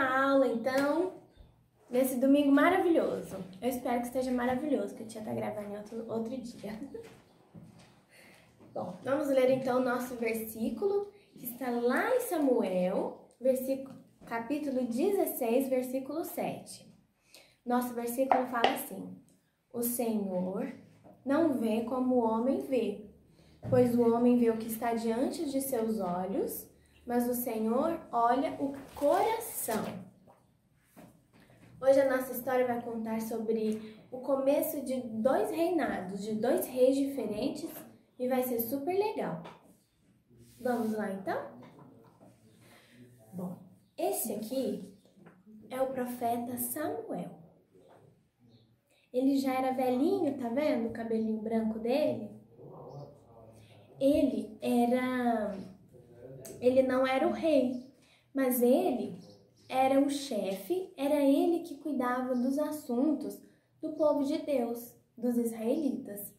uma aula, então, nesse domingo maravilhoso. Eu espero que esteja maravilhoso, que a tia tá gravando em outro dia. Bom, vamos ler então o nosso versículo, que está lá em Samuel, capítulo 16, versículo 7. Nosso versículo fala assim: o Senhor não vê como o homem vê, pois o homem vê o que está diante de seus olhos, mas o Senhor olha o coração. Hoje a nossa história vai contar sobre o começo de 2 reinados, de 2 reis diferentes, e vai ser super legal. Vamos lá então? Bom, esse aqui é o profeta Samuel. Ele já era velhinho, tá vendo o cabelinho branco dele? Ele não era o rei, mas ele era o chefe, era ele que cuidava dos assuntos do povo de Deus, dos israelitas.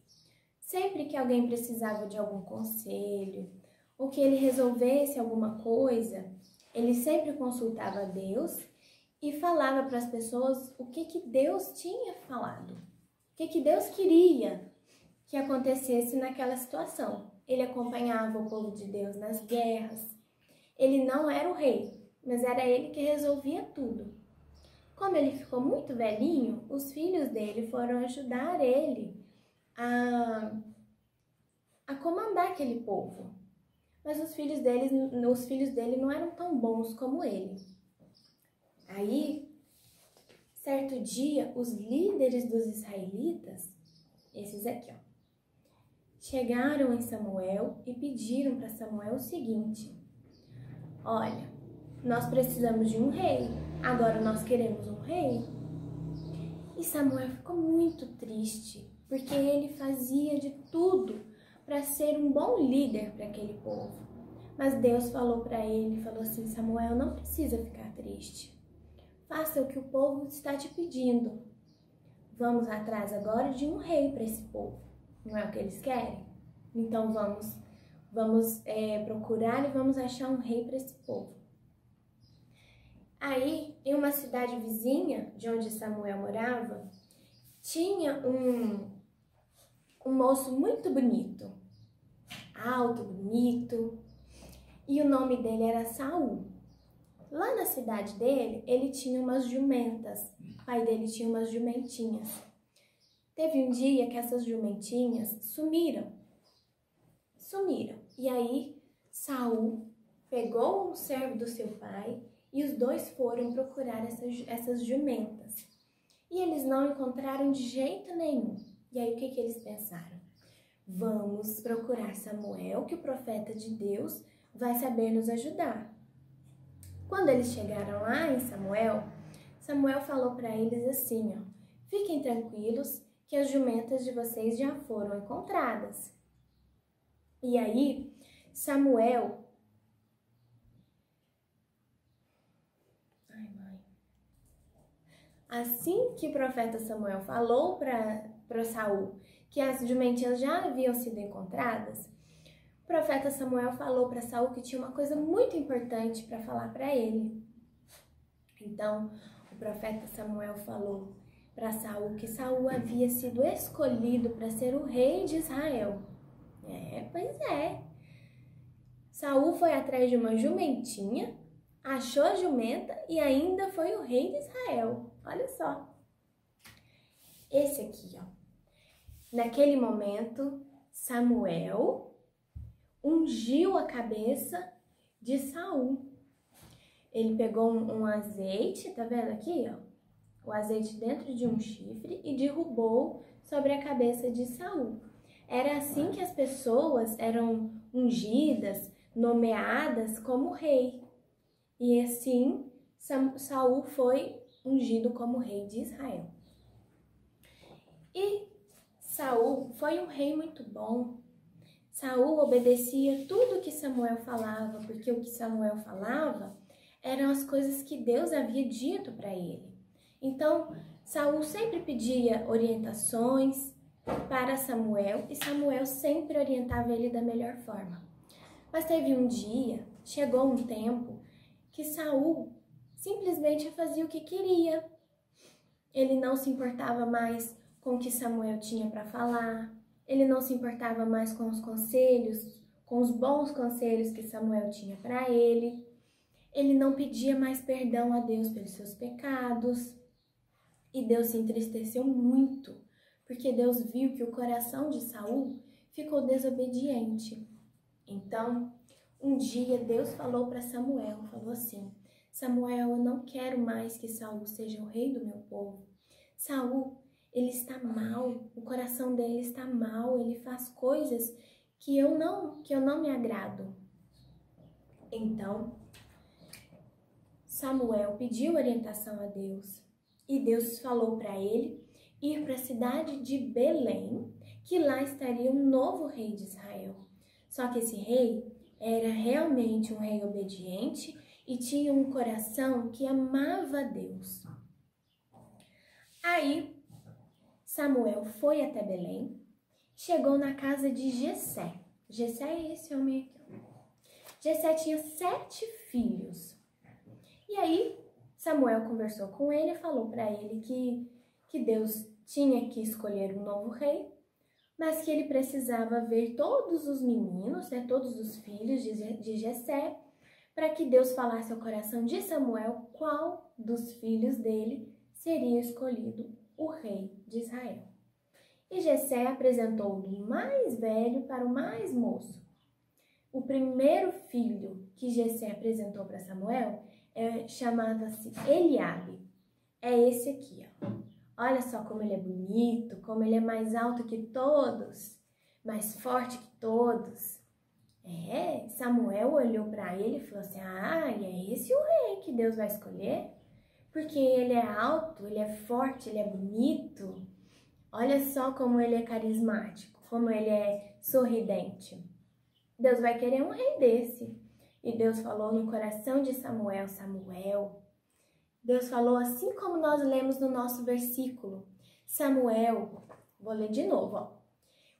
Sempre que alguém precisava de algum conselho, ou que ele resolvesse alguma coisa, ele sempre consultava a Deus e falava para as pessoas o que Deus tinha falado, o que Deus queria que acontecesse naquela situação. Ele acompanhava o povo de Deus nas guerras. Ele não era o rei, mas era ele que resolvia tudo. Como ele ficou muito velhinho, os filhos dele foram ajudar ele a comandar aquele povo. Mas os filhos dele não eram tão bons como ele. Aí, certo dia, os líderes dos israelitas, esses aqui, ó, chegaram em Samuel e pediram para Samuel o seguinte: olha, nós precisamos de um rei, agora nós queremos um rei. E Samuel ficou muito triste, porque ele fazia de tudo para ser um bom líder para aquele povo. Mas Deus falou para ele, falou assim: Samuel, não precisa ficar triste. Faça o que o povo está te pedindo. Vamos atrás agora de um rei para esse povo. Não é o que eles querem? Então vamos procurar e vamos achar um rei para esse povo. Aí, em uma cidade vizinha de onde Samuel morava, tinha um moço muito bonito, alto, bonito, e o nome dele era Saul. Lá na cidade dele, ele tinha umas jumentas, o pai dele tinha umas jumentinhas. Teve um dia que essas jumentinhas sumiram. E aí, Saul pegou um servo do seu pai e os dois foram procurar essas jumentas. E eles não encontraram de jeito nenhum. E aí, o que eles pensaram? Vamos procurar Samuel, que o profeta de Deus vai saber nos ajudar. Quando eles chegaram lá em Samuel, Samuel falou para eles assim, ó: fiquem tranquilos que as jumentas de vocês já foram encontradas. E aí, Samuel... Assim que o profeta Samuel falou para Saul que as jumentinhas já haviam sido encontradas, o profeta Samuel falou para Saul que tinha uma coisa muito importante para falar para ele. Então, o profeta Samuel falou para Saul que Saul havia sido escolhido para ser o rei de Israel. Pois é. Saul foi atrás de uma jumentinha, achou a jumenta e ainda foi o rei de Israel. Olha só. Esse aqui, ó. Naquele momento, Samuel ungiu a cabeça de Saul. Ele pegou um azeite, tá vendo aqui, ó? O azeite dentro de um chifre e derrubou sobre a cabeça de Saul. Era assim que as pessoas eram ungidas, nomeadas como rei. E assim, Saul foi ungido como rei de Israel. E Saul foi um rei muito bom. Saul obedecia tudo que Samuel falava, porque o que Samuel falava eram as coisas que Deus havia dito para ele. Então, Saul sempre pedia orientações para Samuel e Samuel sempre orientava ele da melhor forma. Mas teve um dia, chegou um tempo que Saul simplesmente fazia o que queria. Ele não se importava mais com o que Samuel tinha para falar, ele não se importava mais com os conselhos, com os bons conselhos que Samuel tinha para ele. Ele não pedia mais perdão a Deus pelos seus pecados. E Deus se entristeceu muito, porque Deus viu que o coração de Saul ficou desobediente. Então, um dia Deus falou para Samuel, falou assim: Samuel, eu não quero mais que Saul seja o rei do meu povo. Saul, ele está mal, o coração dele está mal, ele faz coisas que eu não me agrado. Então, Samuel pediu orientação a Deus e Deus falou para ele ir para a cidade de Belém, que lá estaria um novo rei de Israel. Só que esse rei era realmente um rei obediente e tinha um coração que amava a Deus. Aí, Samuel foi até Belém, chegou na casa de Jessé. Jessé é esse homem aqui. Jessé tinha 7 filhos. E aí, Samuel conversou com ele e falou para ele que Deus tinha que escolher um novo rei, mas que ele precisava ver todos os meninos, todos os filhos de Jessé, para que Deus falasse ao coração de Samuel qual dos filhos dele seria escolhido o rei de Israel. E Jessé apresentou do mais velho para o mais moço. O primeiro filho que Jessé apresentou para Samuel chamava-se Eliabe. É esse aqui, ó. Olha só como ele é bonito, como ele é mais alto que todos, mais forte que todos. Samuel olhou para ele e falou assim: e é esse o rei que Deus vai escolher? Porque ele é alto, ele é forte, ele é bonito. Olha só como ele é carismático, como ele é sorridente. Deus vai querer um rei desse. E Deus falou no coração de Samuel: Samuel. Deus falou assim como nós lemos no nosso versículo. Samuel, vou ler de novo, ó.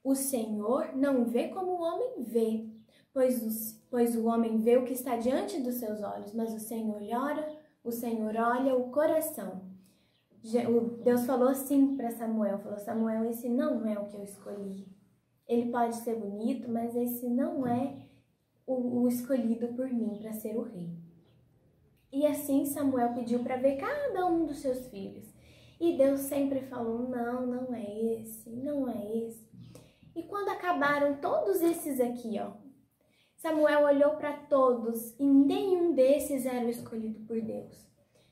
O Senhor não vê como o homem vê, pois o homem vê o que está diante dos seus olhos, mas o Senhor olha o coração. Deus falou assim para Samuel, falou: Samuel, esse não é o que eu escolhi. Ele pode ser bonito, mas esse não é o escolhido por mim para ser o rei. E assim Samuel pediu para ver cada um dos seus filhos. E Deus sempre falou: não é esse, não é esse. E quando acabaram todos esses aqui, ó, Samuel olhou para todos e nenhum desses era o escolhido por Deus.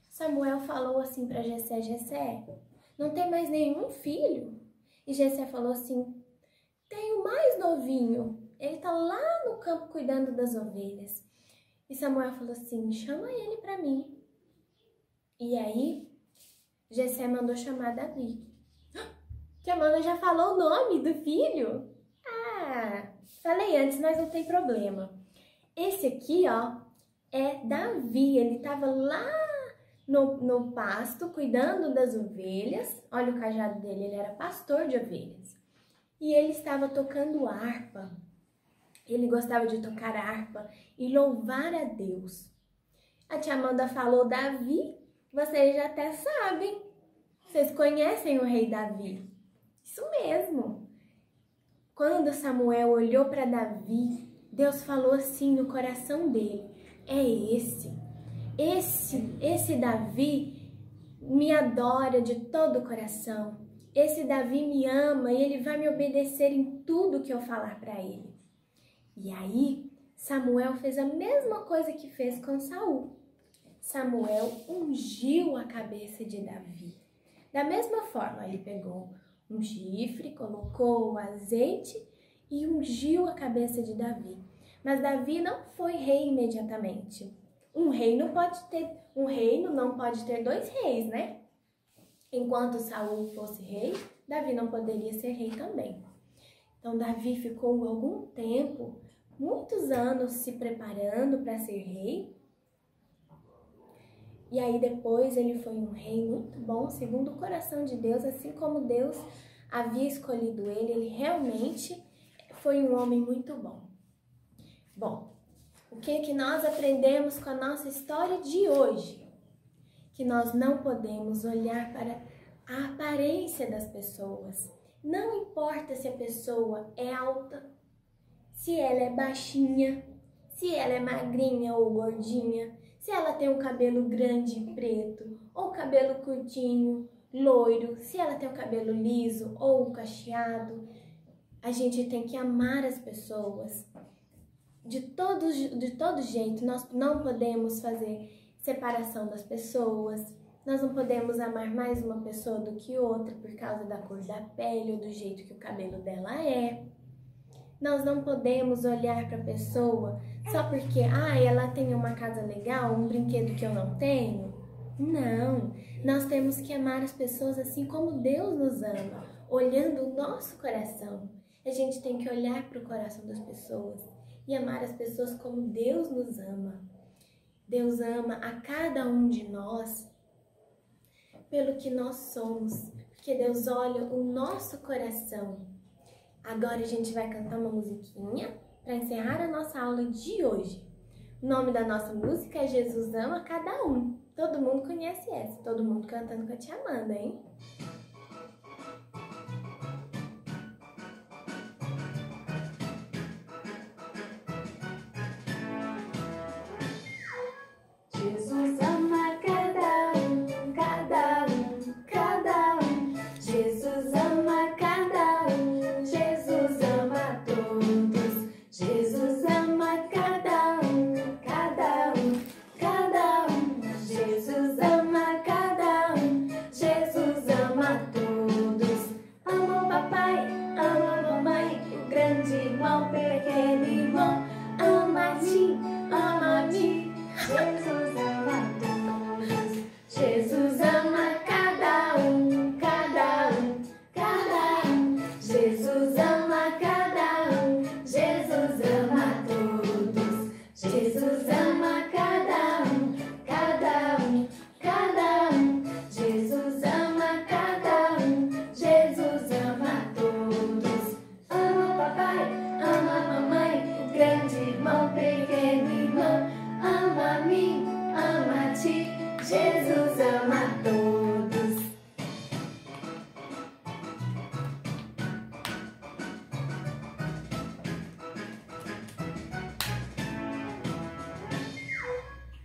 Samuel falou assim para Jessé: Jessé, não tem mais nenhum filho? E Jessé falou assim: tem o mais novinho, ele tá lá no campo cuidando das ovelhas. E Samuel falou assim: chama ele para mim. E aí, Jessé mandou chamar Davi. Que a Amanda já falou o nome do filho? Falei antes, mas não tem problema. Esse aqui, ó, é Davi. Ele tava lá no pasto, cuidando das ovelhas. Olha o cajado dele, ele era pastor de ovelhas. E ele estava tocando harpa. Ele gostava de tocar harpa e louvar a Deus. A tia Amanda falou Davi, vocês já até sabem. Vocês conhecem o rei Davi. Isso mesmo. Quando Samuel olhou para Davi, Deus falou assim no coração dele: é esse Davi me adora de todo o coração. Esse Davi me ama e ele vai me obedecer em tudo que eu falar para ele. E aí, Samuel fez a mesma coisa que fez com Saul. Samuel ungiu a cabeça de Davi. Da mesma forma, ele pegou um chifre, colocou o azeite e ungiu a cabeça de Davi. Mas Davi não foi rei imediatamente. Um reino não pode ter 2 reis, né? Enquanto Saul fosse rei, Davi não poderia ser rei também. Então Davi ficou algum tempo, muitos anos se preparando para ser rei. E aí depois ele foi um rei muito bom, segundo o coração de Deus, assim como Deus havia escolhido ele. Ele realmente foi um homem muito bom. Bom, o que nós aprendemos com a nossa história de hoje? nós não podemos olhar para a aparência das pessoas. Não importa se a pessoa é alta, se ela é baixinha, se ela é magrinha ou gordinha, se ela tem um cabelo grande e preto, ou cabelo curtinho, loiro, se ela tem o cabelo liso ou cacheado. A gente tem que amar as pessoas. De todo jeito, nós não podemos fazer separação das pessoas. Nós não podemos amar mais uma pessoa do que outra por causa da cor da pele ou do jeito que o cabelo dela é. Nós não podemos olhar para a pessoa só porque ela tem uma casa legal, um brinquedo que eu não tenho. Não, nós temos que amar as pessoas assim como Deus nos ama, olhando o nosso coração. A gente tem que olhar para o coração das pessoas e amar as pessoas como Deus nos ama. Deus ama a cada um de nós pelo que nós somos, porque Deus olha o nosso coração. Agora a gente vai cantar uma musiquinha para encerrar a nossa aula de hoje. O nome da nossa música é Jesus Ama Cada Um. Todo mundo conhece essa, todo mundo cantando com a tia Amanda, hein? Jesus ama cada um, cada um, cada um. Jesus ama cada um, Jesus ama todos. Jesus ama cada um, cada um, cada um. Jesus ama cada um, Jesus ama todos. Ama o papai, ama a mamãe, o grande irmão, o pequeno irmão. Ama a ti, ama a mim. Jesus ama todos. Jesus ama cada um, cada um, cada um. Jesus ama cada um, Jesus ama todos. Jesus ama cada um, cada um, cada um. Jesus ama cada um, Jesus ama todos. Ama o papai, ama a mamãe, o grande irmão, o pequeno irmão. Ama a mim, ama a ti, Jesus ama todos.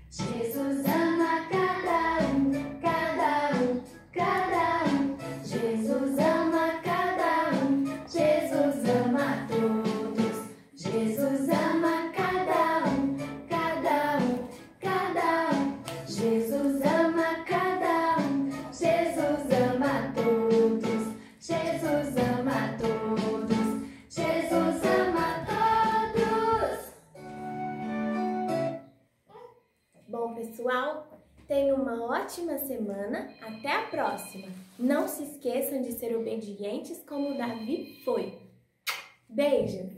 Jesus ama cada um, cada um, cada um. Jesus ama cada um, Jesus ama todos. Jesus ama cada um, cada um, cada um. Jesus ama cada um, Jesus ama todos. Jesus ama todos. Jesus ama todos. Bom, pessoal, tenham uma ótima semana. Até a próxima. Não se esqueçam de ser obedientes como Davi foi. Beijo!